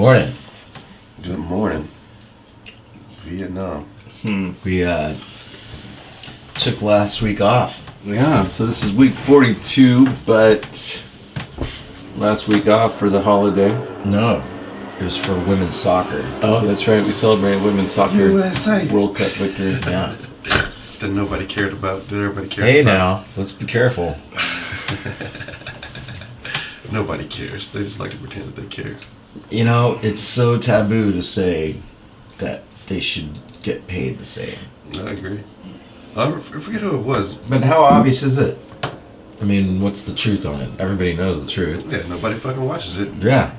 Morning. Good morning. Vietnam. We took last week off. Yeah, so this is week 42, but last week off for the holiday. No, it was for women's soccer. Oh, that's right. We celebrated women's soccer USA. World Cup victory. Yeah. That nobody cared about. That everybody cares Hey about. now, let's be careful. Nobody cares. They just like to pretend that they care. You know, it's so taboo to say that they should get paid the same. I agree. I forget who it was. But how obvious is it? I mean, what's the truth on it? Everybody knows the truth. Yeah, nobody fucking watches it. Yeah.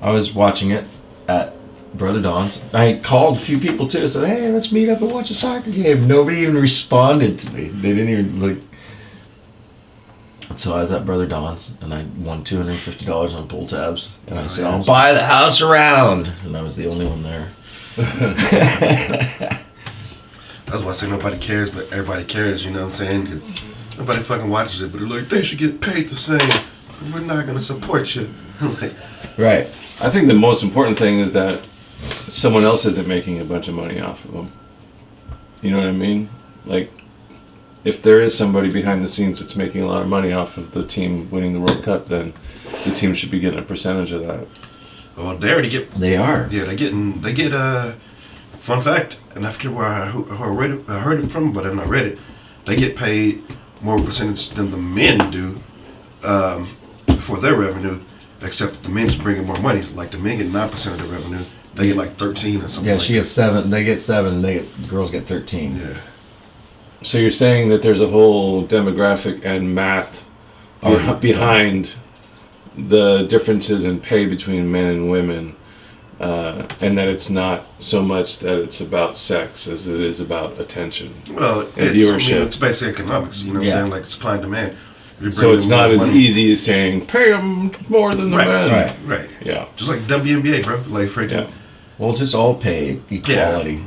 I was watching it at Brother Don's. I called a few people too. Said, hey, let's meet up and watch a soccer game. Nobody even responded to me. They didn't even, like... So I was at Brother Don's, and I won $250 on pull tabs. And I said, I'll buy the house around. And I was the only one there. That's why I say nobody cares, but everybody cares, you know what I'm saying? 'Cause nobody fucking watches it, but they're like, they should get paid the same. We're not going to support you. Like, Right. I think the most important thing is that someone else isn't making a bunch of money off of them. You know what I mean? Like, if there is somebody behind the scenes that's making a lot of money off of the team winning the World Cup, then the team should be getting a percentage of that. well, they already get... They are. Yeah, they get fun fact, and I forget who I heard it from, but I've not read it. They get paid more percentage than the men do for their revenue, except the men just bringing more money. Like the men get 9% of the revenue, they get like 13 or something. Yeah, like she gets 7. They get 7. The girls get 13. Yeah. So you're saying that there's a whole demographic and math behind the differences in pay between men and women, and that it's not so much that it's about sex as it is about attention. Well, and viewership. it's basic economics. You know what I'm saying? Like supply and demand. If you So bring it's in not more as money- easy as saying pay them more than the men. Right. Yeah. Just like WNBA, bro. Like freaking. Yeah. Well, just all pay equality.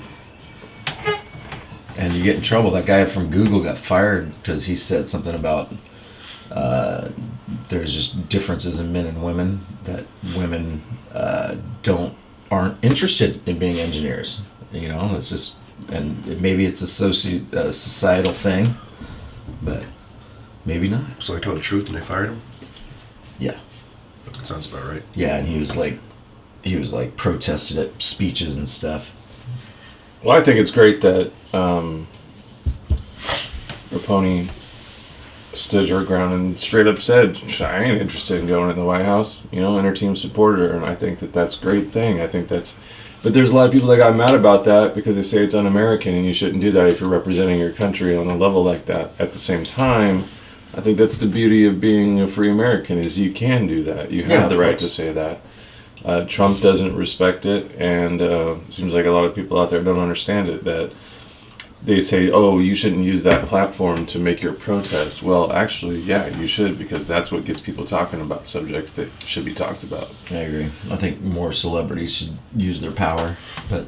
And you get in trouble. That guy from Google got fired because he said something about there's just differences in men and women, that women aren't interested in being engineers. You know, it's just, and maybe it's a societal thing, but maybe not. So they told the truth and they fired him. Yeah. That sounds about right. Yeah, and he was like protested at speeches and stuff. Well, I think it's great that Raponi stood her ground and straight up said, I ain't interested in going in the White House, you know, and her team supported her, and I think that that's a great thing. I think that's, but there's a lot of people that got mad about that because they say it's un-American and you shouldn't do that if you're representing your country on a level like that. At the same time, I think that's the beauty of being a free American, is you can do that. You have the right to say that. Trump doesn't respect it, and it seems like a lot of people out there don't understand it, that they say, oh, you shouldn't use that platform to make your protest. Well, actually, yeah, you should, because that's what gets people talking about subjects that should be talked about. I agree. I think more celebrities should use their power, but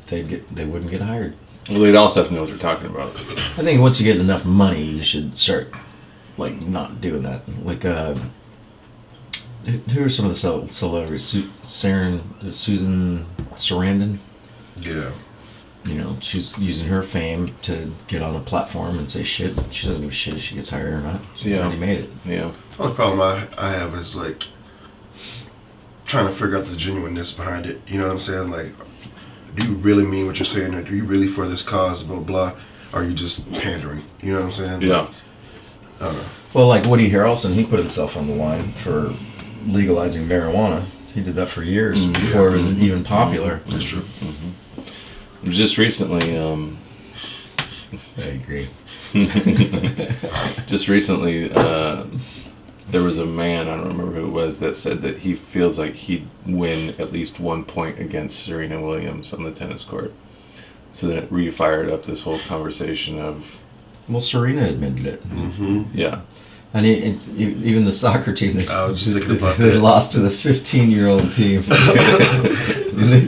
they wouldn't get hired. Well, they'd also have to know what they're talking about. I think once you get enough money, you should start, like, not doing that. Like, who are some of the celebrities? Susan Sarandon? Yeah. You know, she's using her fame to get on a platform and say shit. She doesn't give a shit if she gets hired or not. She's already made it. Yeah. The only problem I have is like trying to figure out the genuineness behind it. You know what I'm saying? Like, do you really mean what you're saying, or do you really for this cause, blah, blah, or are you just pandering? You know what I'm saying? Yeah. Like, I don't know. Well, like Woody Harrelson, he put himself on the line for legalizing marijuana. He did that for years before it was even popular. That's true. Just recently, I agree. there was a man, I don't remember who it was, that said that he feels like he'd win at least 1 point against Serena Williams on the tennis court. So then it refired up this whole conversation of... Well, Serena admitted it. Mm-hmm. Yeah. And even the soccer team, I was just thinking about they that. lost to the 15-year-old team.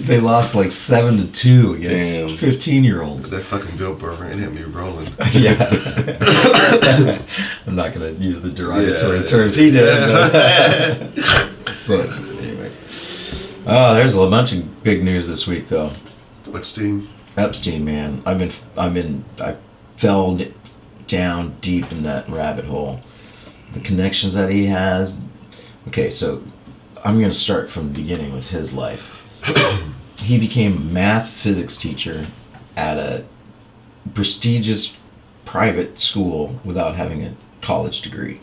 they lost like 7-2 against 15-year-olds. That fucking Bill Burr, it had me rolling. Yeah. I'm not going to use the derogatory terms he did. But anyways. Oh, there's a bunch of big news this week, though. Epstein, man. I fell down deep in that rabbit hole. The connections that he has. Okay, so I'm going to start from the beginning with his life. He became a math physics teacher at a prestigious private school without having a college degree.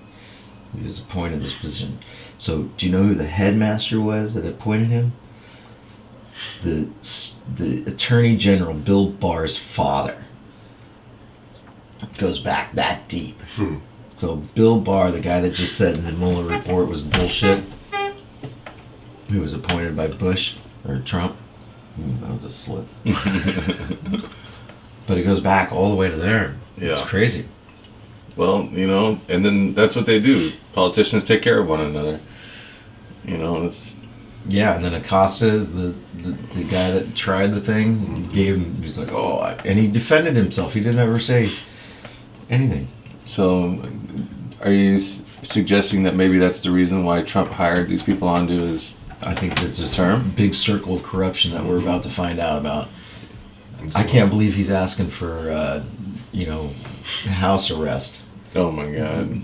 He was appointed this position. So, do you know who the headmaster was that appointed him? The Attorney General, Bill Barr's father. It goes back that deep. So, Bill Barr, the guy that just said the Mueller report was bullshit, who was appointed by Bush or Trump. That was a slip. But it goes back all the way to there. Yeah. It's crazy. Well, and then that's what they do. Politicians take care of one another. It's... Yeah, and then Acosta is the guy that tried the thing. He's like, and he defended himself. He didn't ever say anything. So, are you suggesting that maybe that's the reason why Trump hired these people onto his... I think it's a big circle of corruption that we're about to find out about. I can't believe he's asking for, house arrest. Oh my God.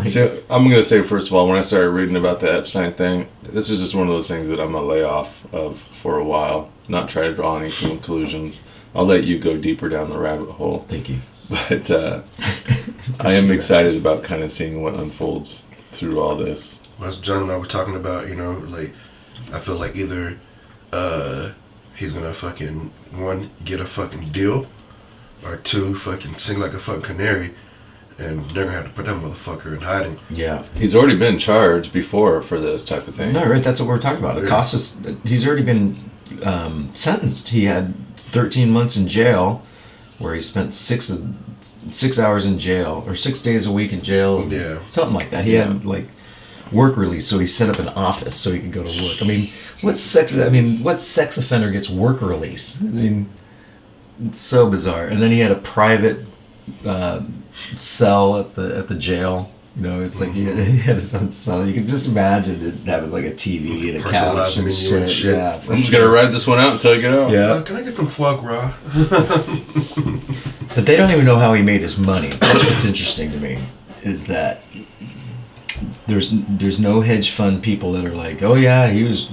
So I'm going to say, first of all, when I started reading about the Epstein thing, this is just one of those things that I'm going to lay off of for a while, not try to draw any conclusions. I'll let you go deeper down the rabbit hole. Thank you. But I am excited about kind of seeing what unfolds through all this. Well, as John and I were talking about, I feel like either he's going to fucking, one, get a fucking deal, or two, fucking sing like a fucking canary. And they're going to have to put that motherfucker in hiding. Yeah. He's already been charged before for this type of thing. No, right, that's what we're talking about. Acosta's, he's already been sentenced. He had 13 months in jail, where he spent 6 hours in jail, or 6 days a week in jail. Yeah. Something like that. He had, work release, so he set up an office so he could go to work. What sex offender gets work release? It's so bizarre. And then he had a private cell at the jail. It's like he had his own cell. You can just imagine it having like a TV and a couch and shit. Yeah, I'm just gonna ride this one out until I get out. Yeah. Can I get some foie gras? But they don't even know how he made his money. That's what's interesting to me, is that there's no hedge fund people that are like, oh yeah, he was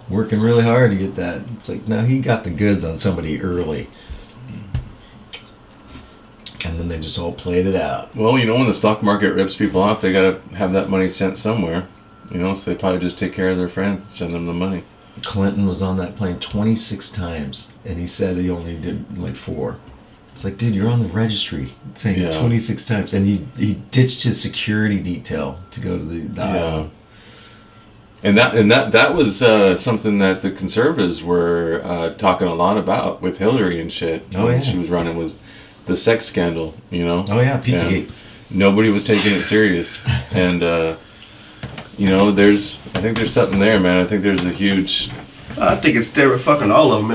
working really hard to get that. It's like, no, he got the goods on somebody early. And then they just all played it out. Well, when the stock market rips people off, they got to have that money sent somewhere. So they probably just take care of their friends and send them the money. Clinton was on that plane 26 times, and he said he only did 4. It's like, dude, you're on the registry saying it 26 times. And he ditched his security detail to go to the island. And that was something that the conservatives were talking a lot about with Hillary and shit. When she was running, was the sex scandal, Oh yeah, Pizzagate. Nobody was taking it serious. And I think there's something there, man. I think there's a huge... I think it's there with fucking all of them,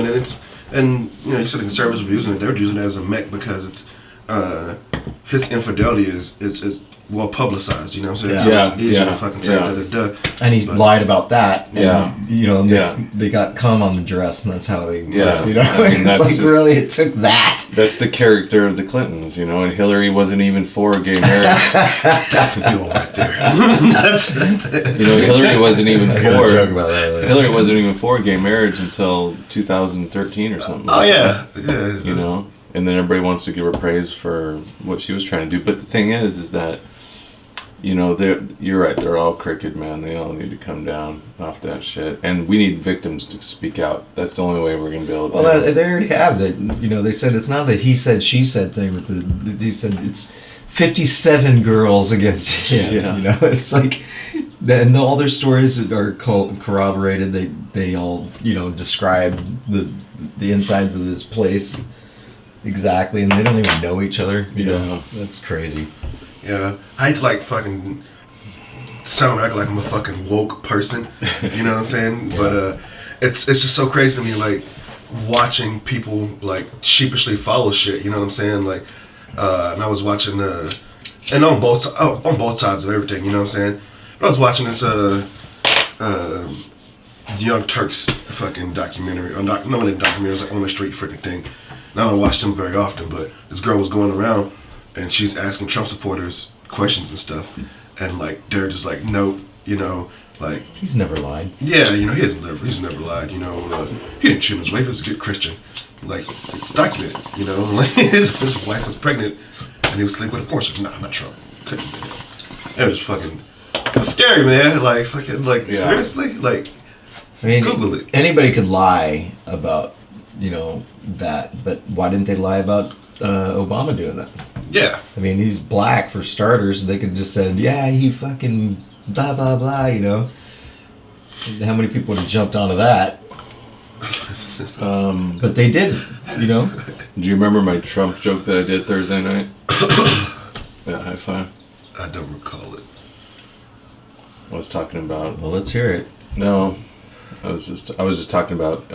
and you said the conservatives were using it. They were using it as a mech because it's his infidelity is well publicized. You know what I'm saying? Yeah. So it's easier to fucking say that. And he lied about that. And, they got cum on the dress, and that's how they. Yeah. It's like, really, it took that. That's the character of the Clintons, and Hillary wasn't even for gay marriage. That's Bill right there. Hillary wasn't even for. Joke about that later. Hillary wasn't even for gay marriage until 2013 or something. Oh yeah. And then everybody wants to give her praise for what she was trying to do. But the thing is that, you're right. They're all crooked, man. They all need to come down off that shit. And we need victims to speak out. That's the only way we're going to be able to. Well, they already have that. They said it's not the he said, she said thing. With he said it's 57 girls against him. Yeah. It's like, and all their stories are corroborated. They all describe the insides of this place. Exactly, and they don't even know each other. That's crazy. Yeah, I hate to fucking sound like I'm a fucking woke person. You know what I'm saying? Yeah. But it's just so crazy to me, watching people sheepishly follow shit. You know what I'm saying? And I was watching and on both sides of everything. You know what I'm saying? But I was watching this Young Turks fucking documentary, or not, no, it documentary, it was like on the street freaking thing. And I don't watch them very often, but this girl was going around and she's asking Trump supporters questions and stuff, and like they're just like, nope, you know, like He's never lied. yeah, you know, he's never lied, you know, he didn't cheat on his wife, he was a good Christian. Like, it's documented, you know, like his wife was pregnant and he was sleeping with a abortion. Nah, not Trump. Couldn't have been him. It was just fucking, it was scary, man. Like, fucking, like, Yeah. seriously? Like, I mean, Google it. Anybody could lie about, you know, that, but why didn't they lie about Obama doing that? yeah. I mean, he's black for starters. They could just said, yeah, he fucking blah blah blah. You know, how many people would have jumped onto that? But they didn't. You know. Do you remember my Trump joke that I did Thursday night? Yeah, high five. I don't recall it. I was talking about. Well, let's hear it. No, I was just talking about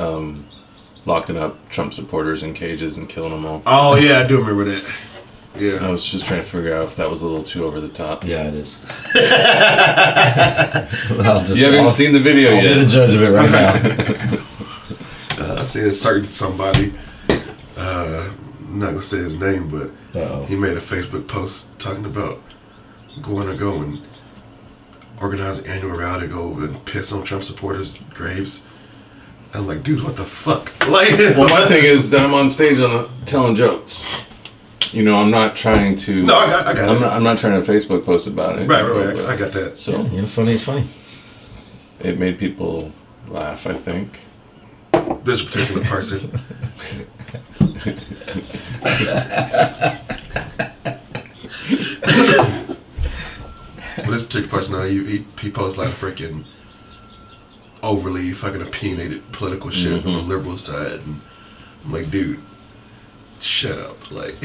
locking up Trump supporters in cages and killing them all. Oh, yeah, I do remember that. I Yeah. was just trying to figure out if that was a little too over the top. Yeah, it is. I'll just, You haven't seen the video I'll be the yet. judge of it right now. I see a certain somebody, I'm not going to say his name, but Uh-oh. he made a Facebook post talking about going to go and organize an annual rally to go over and piss on Trump supporters' graves. I'm like, dude, what the fuck? Like, Well, my thing is that I'm on stage telling jokes. You know, I'm not trying to. No, I got it. I'm not trying to Facebook post about it. Right. I got that. So You know, funny is funny. it made people laugh, I think. This particular person. Well, this particular person, he posts like freaking overly fucking opinionated political shit on the liberal side, and I'm like, dude, shut up, like.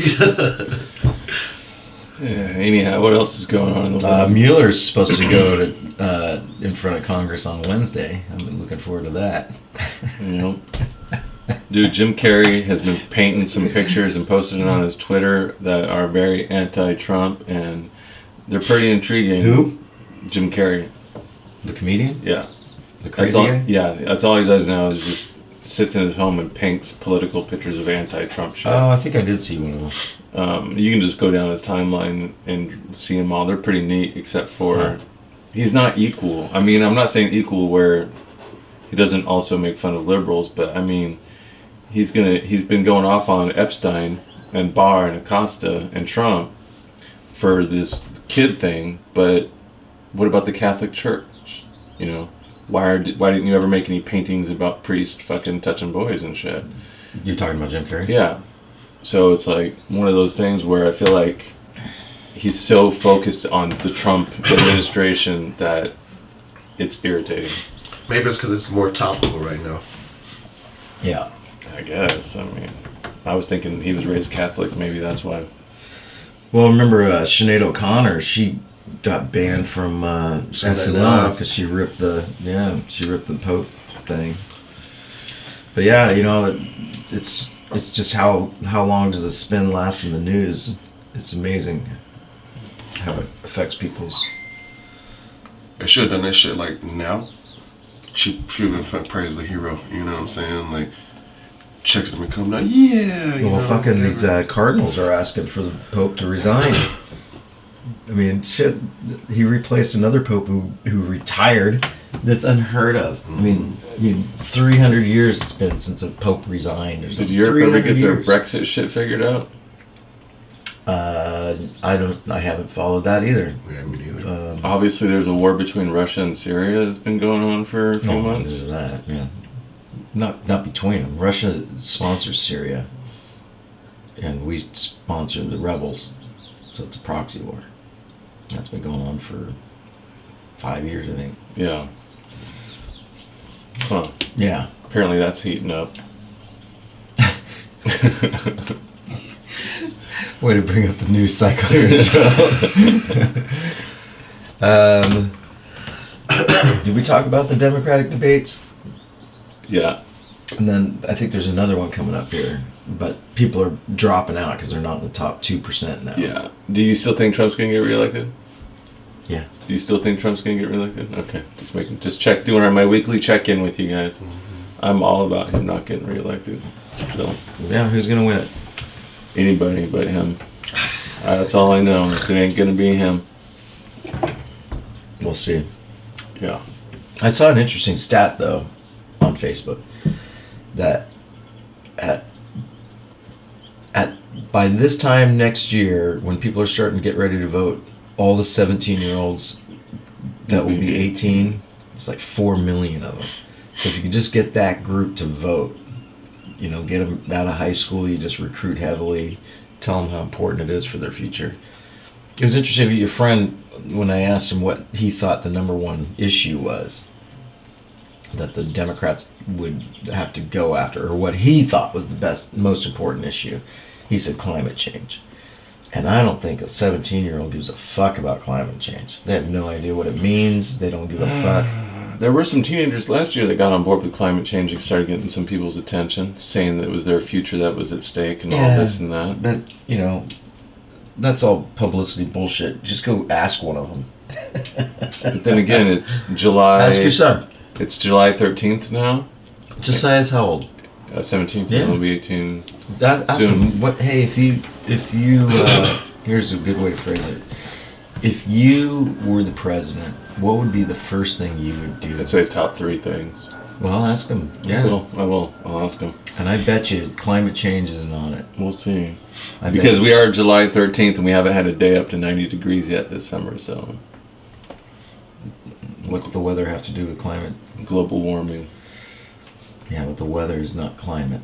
Yeah, anyhow, what else is going on in the world? Mueller's supposed to go to in front of Congress on Wednesday. I'm looking forward to that. You know, dude, Jim Carrey has been painting some pictures and posting it on his Twitter that are very anti-Trump, and they're pretty intriguing. Who? Jim Carrey. The comedian? Yeah. The That's crazy all. guy? Yeah, that's all he does now is just sits in his home and paints political pictures of anti-Trump shit. Oh, I think I did see one of them. You can just go down his timeline and see them all. They're pretty neat, except for he's not equal. I mean, I'm not saying equal where he doesn't also make fun of liberals, but I mean, he's been going off on Epstein and Barr and Acosta and Trump for this kid thing. But what about the Catholic Church? You know, why didn't you ever make any paintings about priests fucking touching boys and shit? You're talking about Jim Carrey? Yeah. So it's like one of those things where I feel like he's so focused on the Trump administration that it's irritating. Maybe it's because it's more topical right now. Yeah. I guess. I mean, I was thinking he was raised Catholic. Maybe that's why. Well, remember Sinead O'Connor? She got banned from SNL Live. because she ripped the Pope thing. But yeah, you know, it's just how long does a spin last in the news? It's amazing how it affects people's. They should have done that shit like now. She would have fucking praised the hero. You know what I'm saying? Like, checks them and come down. Yeah. You Well, know, fucking whatever. these Cardinals are asking for the Pope to resign. I mean, shit. He replaced another Pope who retired. That's unheard of. I mean, 300 years it's been since a Pope resigned. Or Did something. Europe ever get their 300 years. Brexit shit figured out? I haven't followed that either. Yeah, me neither. Obviously, there's a war between Russia and Syria that's been going on for a few months. There's that, yeah. Not between them. Russia sponsors Syria, and we sponsor the rebels, so it's a proxy war. That's been going on for 5 years, I think. Yeah. Huh. Yeah. Apparently, that's heating up. Way to bring up the news cycle here, Joe. Did we talk about the Democratic debates? Yeah. And then I think there's another one coming up here, but people are dropping out because they're not in the top 2% now. Yeah. Do you still think Trump's going to get reelected? Yeah. Do you still think Trump's gonna get reelected? Okay, doing my weekly check-in with you guys. I'm all about him not getting reelected. So Yeah, who's gonna win it? anybody but him. That's all I know. It ain't gonna be him. We'll see. Yeah. I saw an interesting stat though on Facebook that at by this time next year, when people are starting to get ready to vote, all the 17-year-olds that will be 18, it's like 4 million of them. So if you can just get that group to vote, you know, get them out of high school, you just recruit heavily, tell them how important it is for their future. It was interesting with your friend when I asked him what he thought the number one issue was that the Democrats would have to go after, or what he thought was the most important issue. He said climate change. And I don't think a 17-year-old gives a fuck about climate change. They have no idea what it means. They don't give a fuck. There were some teenagers last year that got on board with climate change and started getting some people's attention, saying that it was their future that was at stake and all this and that. But, you know, that's all publicity bullshit. Just go ask one of them. But then again, it's July. Ask your son. It's July 13th now. Josiah's how old? 17th, Yeah. so he'll be 18. Ask soon. him. What? Hey, if you here's a good way to phrase it. If you were the president, what would be the first thing you would do? I'd say top 3 things. Well, ask him. Yeah. I will. I'll ask him. And I bet you climate change isn't on it. We'll see. I Because bet. we are July 13th and we haven't had a day up to 90 degrees yet this summer, so What's the weather have to do with climate? global warming. Yeah, but the weather is not climate.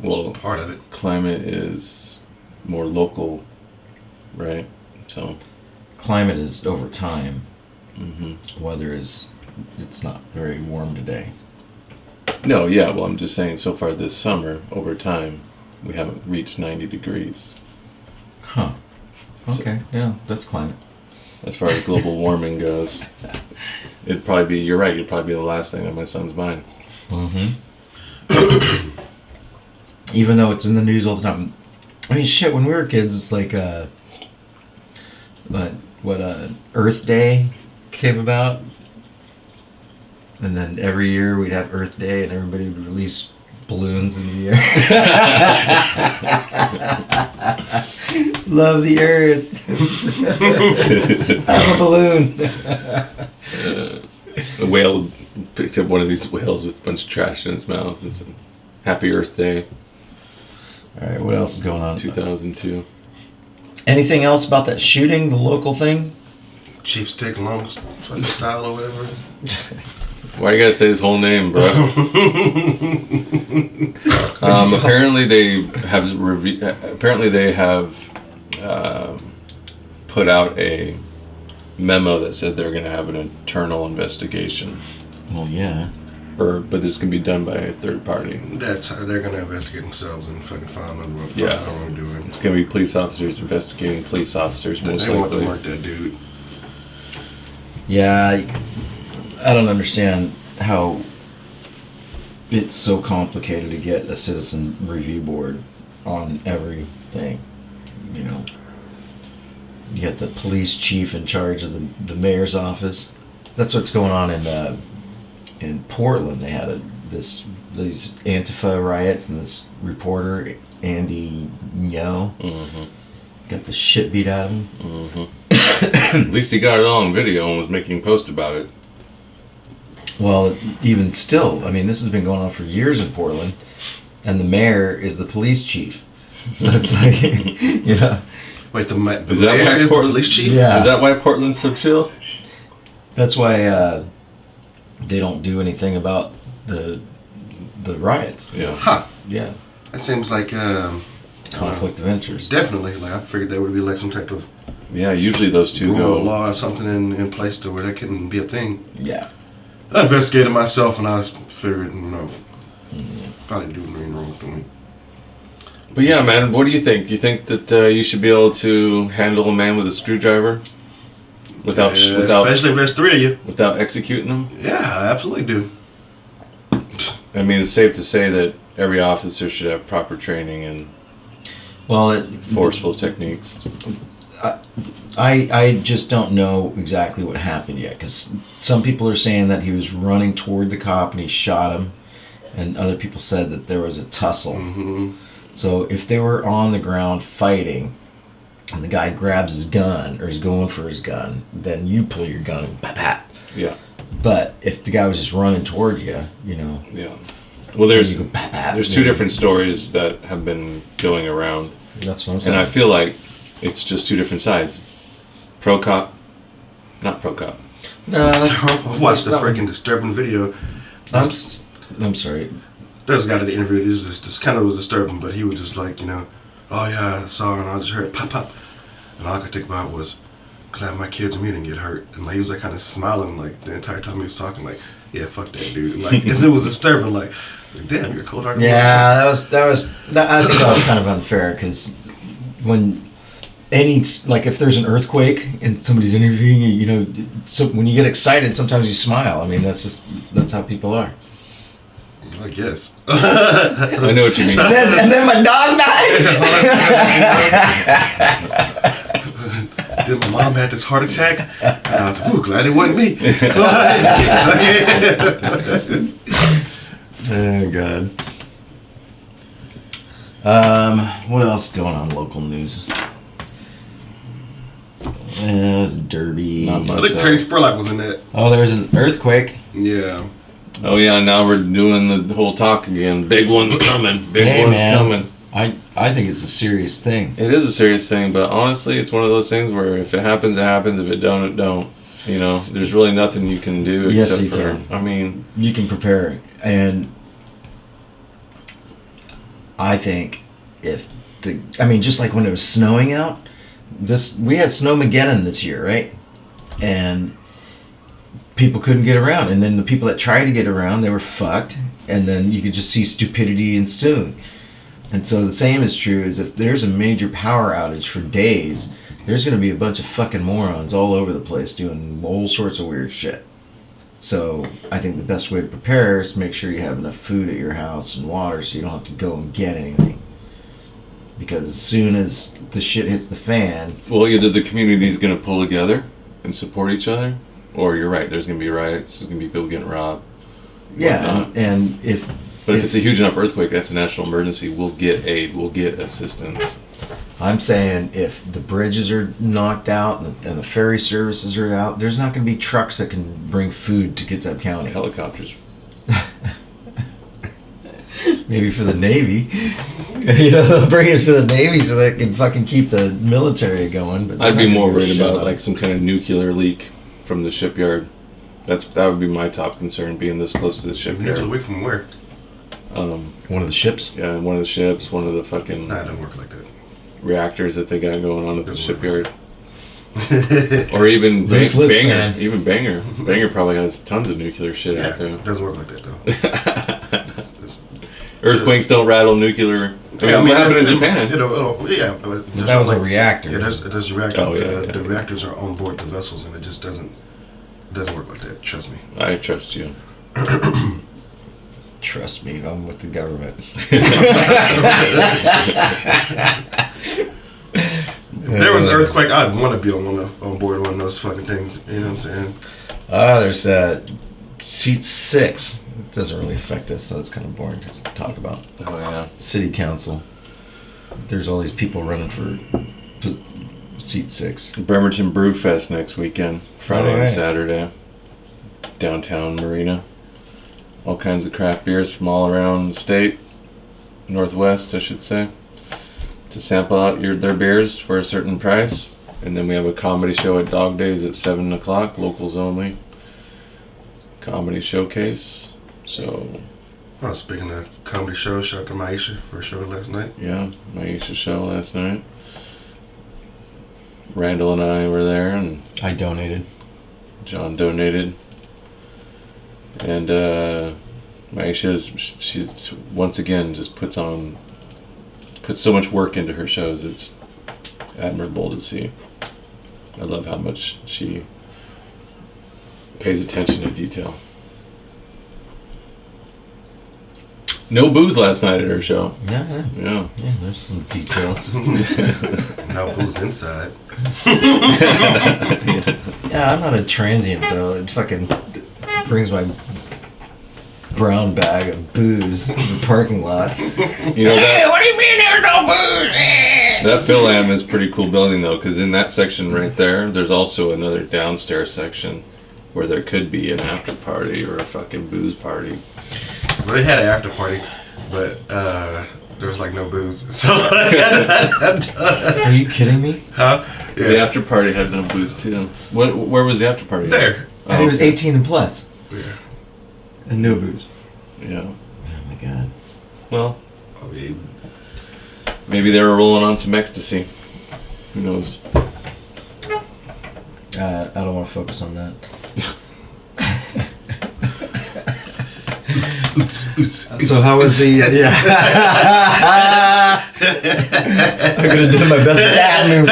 Well, It's part of it. climate is more local, right? So, Climate is over time. hmm Weather is, it's not very warm today. no, yeah, well, I'm just saying so far this summer, over time, we haven't reached 90 degrees. Huh. Okay, yeah, that's climate. As far as global warming goes, it'd probably be, you're right, it'd probably be the last thing on my son's mind. Mm-hmm. Even though it's in the news all the time. I mean, shit, when we were kids, it's like, Earth Day came about. And then every year we'd have Earth Day and everybody would release balloons into the air. Love the Earth. Have a balloon. A whale picked up one of these whales with a bunch of trash in its mouth and said, Happy Earth Day, All right, what else is going on? 2002. Anything else about that shooting, the local thing? Cheap stick, long fucking style or whatever. Why you gotta say his whole name, bro? Apparently they have put out a memo that said they're gonna have an internal investigation, Well, yeah. but this can be done by a third party. That's how they're gonna investigate themselves and fucking find out what Yeah. they're wrongdoing. It's gonna be police officers investigating police officers, most They want to likely. mark that dude. Yeah, I don't understand how it's so complicated to get a citizen review board on everything. You know, you got the police chief in charge of the mayor's office. That's what's going on in Portland. They had these Antifa riots, and this reporter Andy Ngo Mm-hmm. got the shit beat out of him. Mm-hmm. At least he got it all on video and was making posts about it. Well, even still, I mean, this has been going on for years in Portland, and the mayor is the police chief. So it's like, you know, Wait, the Is that mayor why is the Portland- police chief? Yeah. Is that why Portland's so chill? that's why they don't do anything about the riots. Yeah. Huh. Yeah, That seems like conflict of interest. definitely. Like I figured there would be like some type of Yeah, usually those two rule of go. law or something in place to where that couldn't be a thing. Yeah, I investigated myself and I figured, no, probably doing wrong to me. But yeah, man, what do you think? You think that you should be able to handle a man with a screwdriver without Especially if there's 3 of you. without executing him? Yeah, I absolutely do. I mean, it's safe to say that every officer should have proper training and well, forceful techniques. I just don't know exactly what happened yet, because some people are saying that he was running toward the cop and he shot him, and other people said that there was a tussle. Mm-hmm. So if they were on the ground fighting, and the guy grabs his gun or is going for his gun, then you pull your gun and pat pat. Yeah. But if the guy was just running toward you, you know. Yeah. Well, there's you go, pat, pat, there's you two know, different stories that have been going around, That's what I'm saying. and I feel like it's just two different sides. Pro cop, not pro cop. No, that's, Watch the freaking disturbing video. I'm sorry. There's a guy that interviewed. It was just kind of disturbing, but he was just like, oh yeah, I saw her and I just heard pop pop, and all I could think about was, glad my kids and me didn't get hurt. And like he was like kind of smiling like the entire time he was talking, like, yeah, fuck that dude. Like, and it was disturbing. Like, damn, you're cold-hearted. Yeah, that was. I think that was kind of unfair, because when if there's an earthquake and somebody's interviewing you, you know, so when you get excited, sometimes you smile. I mean, that's how people are. I guess. I know what you mean. And then my dog died. Then my mom had this heart attack, and I was like, ooh, glad it wasn't me. Oh God. What else is going on in local news? It's Derby. Not much. I think Teddy Spurlock was in that. Oh, there's an earthquake. Yeah. Oh yeah, now we're doing the whole talk again. Big one's coming. Big one's coming. I think it's a serious thing. It is a serious thing, but honestly, it's one of those things where if it happens, it happens. If it don't, it don't. You know, there's really nothing you can do Yes, except you for. can. I mean, You can prepare, and I think just like when it was snowing out, we had Snowmageddon this year, right? And people couldn't get around, and then the people that tried to get around, they were fucked, and then you could just see stupidity ensuing. And so the same is true is if there's a major power outage for days, there's going to be a bunch of fucking morons all over the place doing all sorts of weird shit. So I think the best way to prepare is to make sure you have enough food at your house and water so you don't have to go and get anything. Because as soon as the shit hits the fan... well, either the community is going to pull together and support each other, or you're right, there's going to be riots, there's going to be people getting robbed. Yeah, and if it's a huge enough earthquake, that's a national emergency, we'll get aid, we'll get assistance. I'm saying if the bridges are knocked out and the ferry services are out, there's not going to be trucks that can bring food to Kitsap County. Helicopters. Maybe for the Navy. You know, they'll bring it to the Navy so they can fucking keep the military going. But I'd be more worried shut about up. like some kind of nuclear leak from the shipyard. That would be my top concern, being this close to the Nuclear shipyard. away from where? One of the ships? Yeah, one of the ships, one of the fucking Nah, it doesn't work like that. reactors that they got going on at the Doesn't shipyard. Or even Loose lips, Banger. man. Even Banger. Banger probably has tons of nuclear shit Yeah, out there. it doesn't work like that though. It's- Earthquakes don't rattle nuclear. Yeah, what happened in Japan? Yeah, But that was a reactor. Yeah, there's a reactor. Oh, yeah, The yeah. reactors are on board the vessels, and it just doesn't work like that. Trust me. I trust you. Trust me, I'm with the government. If there was an earthquake, I'd want to be on board one of those fucking things. You know what I'm saying? There's seat 6. It doesn't really affect us, so it's kind of boring to talk about. Oh yeah. City council. There's all these people running for seat 6. Bremerton Brew Fest next weekend, Friday All right. and Saturday, downtown Marina. All kinds of craft beers from all around the state, Northwest, I should say, to sample out their beers for a certain price. And then we have a comedy show at Dog Days at 7 o'clock, locals only. Comedy showcase. So, Oh, speaking of comedy shows, shout out to Maisha for a show last night. yeah, Maisha show last night. Randall and I were there, and I donated. John donated. And she's once again just puts so much work into her shows. It's admirable to see. I love how much she pays attention to detail. No booze last night at her show. Yeah, Yeah. there's some details. No booze inside. Yeah, I'm not a transient though. It fucking brings my brown bag of booze to the parking lot. You know that. What do you mean there's no booze? That Phil Am is a pretty cool building though, because in that section right there, there's also another downstairs section where there could be an after party or a fucking booze party. Well, they had an after party, but there was like no booze. So Are you kidding me? huh? Yeah. The after party had no booze too. Where was the after party? at? There. And it was okay. 18 and plus. Yeah. And no booze. Yeah. Oh my god. Well, I mean, maybe they were rolling on some ecstasy. Who knows? I don't want to focus on that. So how was the? Yeah. I'm gonna do my best dad move.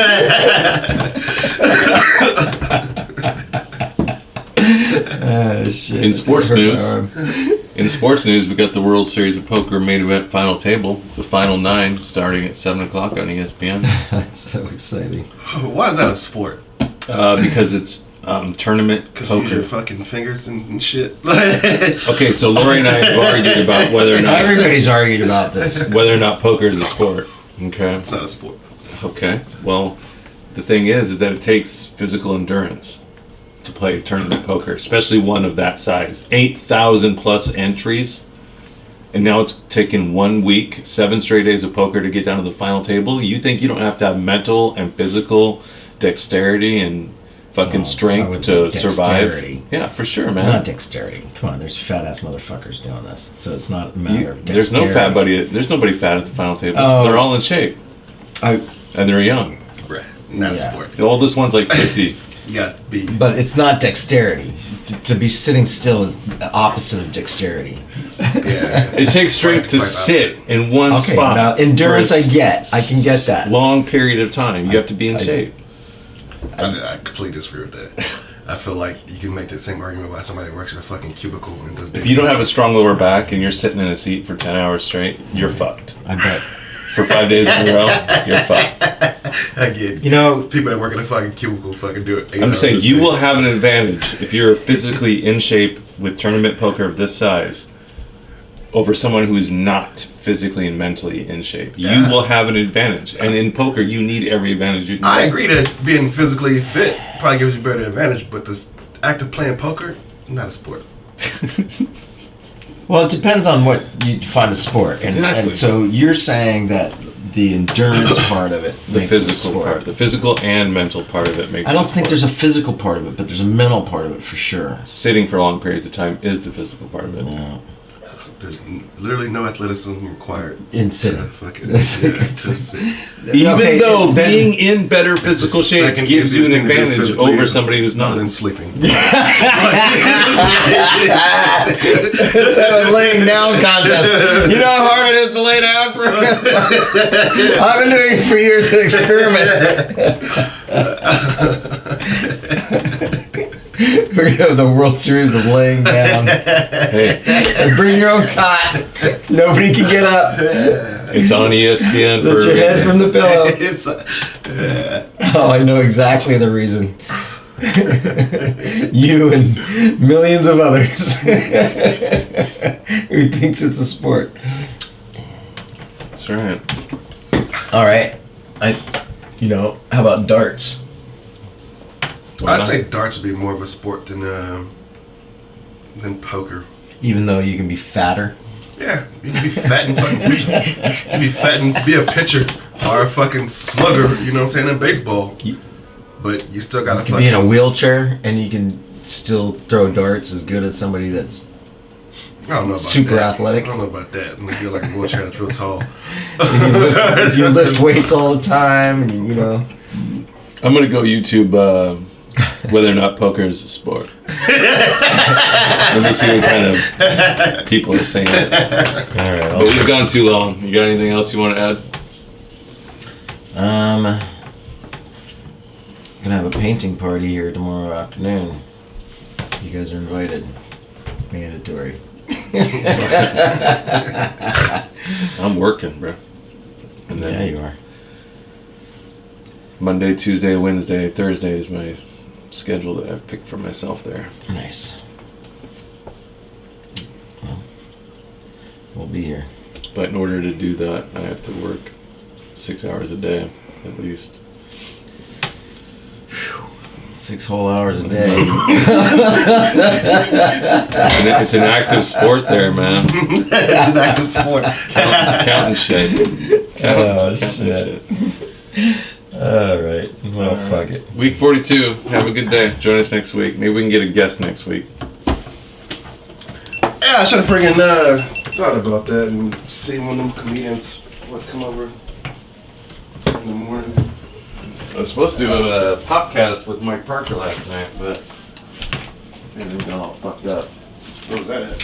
Shit. In sports news, we got the World Series of Poker main event final table, the final 9, starting at 7 o'clock on ESPN. That's so exciting. why is that a sport? Because it's tournament Cause you use your poker. fucking fingers and shit. Okay, so Lori and I have argued about whether or not Everybody's argued about this. poker is a sport. Okay. It's not a sport. Okay. Well, the thing is that it takes physical endurance to play tournament poker, especially one of that size. 8,000 plus entries. And now it's taken 1 week, 7 straight days of poker to get down to the final table. You think you don't have to have mental and physical dexterity and fucking I strength would to say survive? dexterity. Yeah, for sure, man. Not dexterity. Come on, there's fat ass motherfuckers doing this, so it's not a matter of There's no dexterity. fat buddy. There's nobody fat at the final table. Oh. They're all in shape I, and they're young. Right. Not Yeah. a sport. The oldest one's like 50. You gotta be. but it's not dexterity. To be sitting still is the opposite of dexterity. Yeah. It takes strength to Quite sit in one Okay, spot. now endurance for a I get. I can get that. Long period of time. You have to be in shape. I completely disagree with that. I feel like you can make that same argument about somebody who works in a fucking cubicle and does. If you don't have a strong lower back and you're sitting in a seat for 10 hours straight, you're fucked. I bet. For 5 days in a row, you're fucked. I get. You know, People that work in a fucking cubicle fucking do it. 8 I'm hours saying a you day. will have an advantage if you're physically in shape with tournament poker of this size over someone who is not physically and mentally in shape. Yeah. You will have an advantage. And in poker, you need every advantage you can I get. agree that being physically fit probably gives you better advantage, but this act of playing poker, not a sport. well, it depends on what you find a sport, and, Exactly. and so you're saying that the endurance part of it The makes it a physical sport. part. The physical and mental part of it makes I it don't a think sport. there's a physical part of it, but there's a mental part of it for sure. Sitting for long periods of time is the physical part of it. Yeah. There's literally no athleticism required. In sitting. Fucking It's like- yeah, to sit. Even Okay, though then- being in better It's the physical shape second gives you an easiest thing to do advantage physically over somebody who's other not. than sleeping. Let's have a laying down contest. You know how hard it is to lay down for? I've been doing it for years, an experiment. We're gonna have the World Series of laying down. Hey, And bring your own cot. Nobody can get up. it's on ESPN Lift your head for from the pillow. It's, Oh, I know exactly the reason. You and millions of others who thinks it's a sport. That's right. All right, how about darts? Why I'd not? say darts would be more of a sport than poker. Even though you can be fatter. Yeah, you can be fat and fucking pitcher. You can be fat and be a pitcher or a fucking slugger, you know what I'm saying, in baseball. But you still gotta You can be in a fucking. wheelchair and you can still throw darts as good as somebody that's I don't know about super that. athletic. I don't know about that. Unless you're like a wheelchair that's real tall. if you lift weights all the time and I'm gonna go YouTube whether or not poker is a sport. Let me see what kind of people are saying it. all right. But we've gone too long. You got anything else you want to add? Gonna have a painting party here tomorrow afternoon. You guys are invited. Mandatory. I'm working, bro. And then Yeah, you are. Monday, Tuesday, Wednesday, Thursday is my schedule that I've picked for myself there. Nice. Well, we'll be here. But in order to do that, I have to work 6 hours a day, at least. 6 whole hours a day. And it's an active sport there, man. It's an active sport. Counting shit. Oh, Counting shit. All right. Well, fuck it. Week 42. Have a good day. Join us next week. Maybe we can get a guest next week. Yeah, I should have friggin' thought about that and see one of them comedians would come over in the morning. I was supposed to do a podcast with Mike Parker last night, but everything got all fucked up. Where was that at?